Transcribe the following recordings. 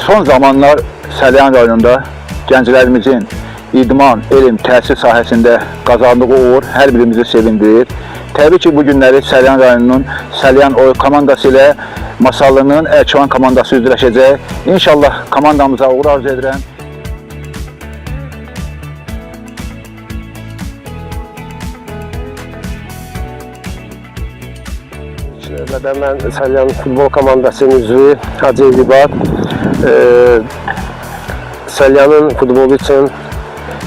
Son zamanlar Səlyan rayonunda gənclərimizin idman, elm, təhsil sahəsində qazandığı uğur hər birimizi sevindirir. Təbii ki, bu günləri Səlyan rayonunun Səlyan Oy komandası ilə Masallı'nın Ərçivan komandası üzləşəcək. İnşallah komandamıza uğur arzu edirəm. Növbədə mən Səlyan futbol komandasının üzvü Hacı Libat. Səlyanın futbolu üçün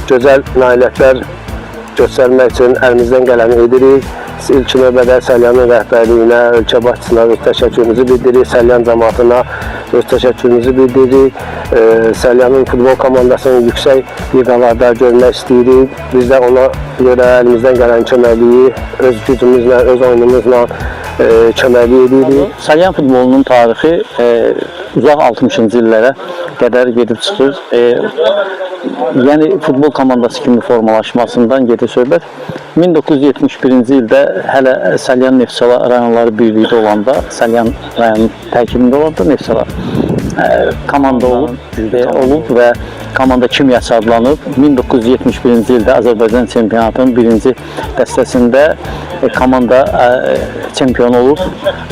gözəl nailiyyətlər göstərmək üçün əlimizdən gələni edirik. İlk növbədə Səlyanın rəhbərliyinə, ölkə başçısına öz təşəkkürümüzü bildiririk, Səlyan cəmaatına öz təşəkkürümüzü bildiririk. Səlyanın futbol komandasını yüksək liqalarda görmək istəyirik. Biz də ona görə əlimizdən gələn köməkliyi öz gücümüzlə, öz oyunumuzla köməklik edirik. Səlyan futbolunun tarixi uzaq 60-cı illərə qədər gedib çıxır. Yəni futbol komandası kimi formalaşmasından gedir söhbət. 1971-ci ildə hələ Səlyan Neftçala rayonları birlikdə olanda, Səlyan rayonun tərkibində olanda Neftçala komanda olub və komanda kimyası adlanıb. 1971-ci ildə Azərbaycan çempionatının birinci dəstəsində komanda çempion olub.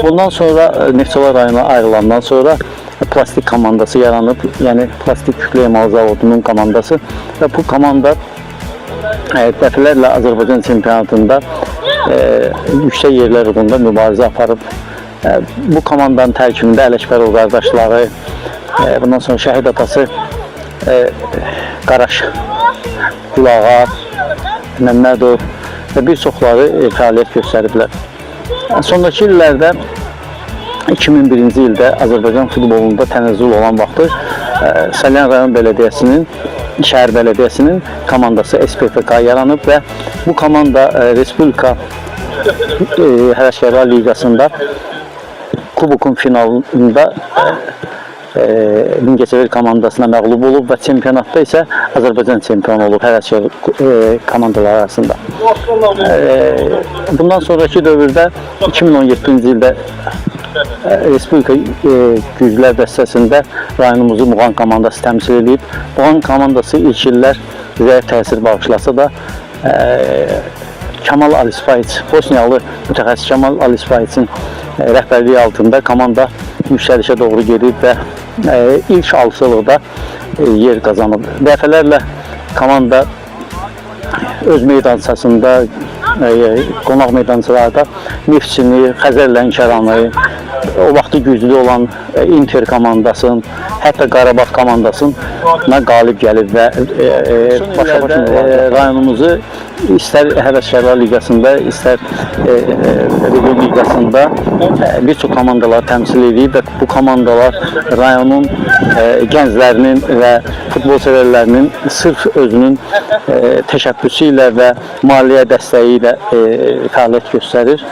Bundan sonra Neftçala rayona ayrılandan sonra plastik komandası yaranıb, yəni plastik kütle emalı zavodunun komandası və bu komanda dəfələrlə Azərbaycan çempionatında yüksək yerlər uğrunda mübarizə aparıb. Bu komandanın tərkibində Ələkbərov qardaşları, bundan sonra şəhid atası Qaraş Qulağa, Məmmədov və bir çoxları fəaliyyət göstəriblər. Sonraki illərdə 2001-ci ildə Azərbaycan futbolunda tənəzzül olan vaxtı Səlyan rayon bələdiyyəsinin, şəhər bələdiyyəsinin komandası SPFK yaranıb və bu komanda Respublika Həvəskarlar Liqasında kubokun finalında Mingəçevir komandasına məğlub olub və çempionatda isə Azərbaycan çempionu olub həvəskar komandalar arasında. Bundan sonraki dövrdə 2017-ci ildə Respublika güclər dəstəsində rayonumuzu Muğan komandası təmsil edib. Muğan komandası ilk illər zəif təsir bağışlasa da Kamal Alispayiç, Bosniyalı mütəxəssis Kamal Alispayiçin rəhbərliyi altında komanda yüksəlişə doğru gedib və ilk alçılıqda yer qazanıb. Dəfələrlə komanda öz meydançasında, qonaq meydançalarda Neftçini, Xəzər Lənkəranı, o vaxtı güclü olan Inter komandasının, hətta Qarabağ komandasına qalib gəlib və başa-başa rayonumuzu istər Həvəskarlar Liqasında, istər Region Liqasında bir çox komandalar təmsil edib və bu komandalar rayonun gənclərinin və futbol sevərlərinin sırf özünün təşəbbüsü ilə və maliyyə dəstəyi ilə fəaliyyət göstərir.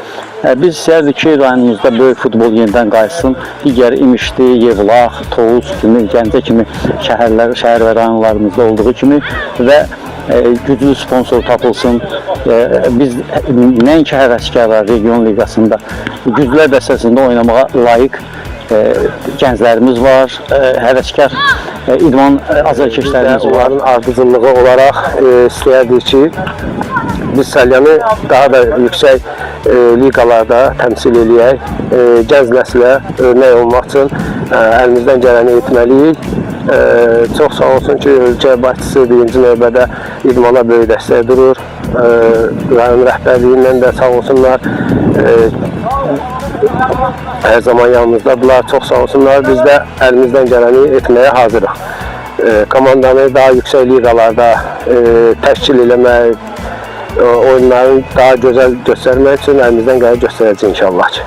Biz istərdik ki, rayonumuzda böyük futbol yenidən qayıtsın. Digər İmişli, Yevlax, Tovuz kimi, Gəncə kimi şəhər və rayonlarımızda olduğu kimi və güclü sponsor tapılsın. Biz nəinki həvəskarlar region liqasında, güclər dəstəsində oynamağa layiq gənclərimiz var, həvəskar idman azarkeşlərimiz var. Onların ardıcıllığı olaraq istəyərdik ki, biz Səlyanı daha da yüksək liqalarda təmsil edək, gənc nəslə örnək olmaq üçün əlimizdən gələni etməliyik. Çox sağ olsun ki, ölkə başçısı birinci növbədə idmana böyük dəstək durur. Rayon rəhbərliyindən də sağ olsunlar, hər zaman yanımızdadırlar, çox sağ olsunlar. Biz də əlimizdən gələni etməyə hazırıq. Komandanı daha yüksək liqalarda təşkil eləmək, oyunların daha gözəl göstərmək üçün əlimizdən gəlib göstərəcəyik inşallah ki.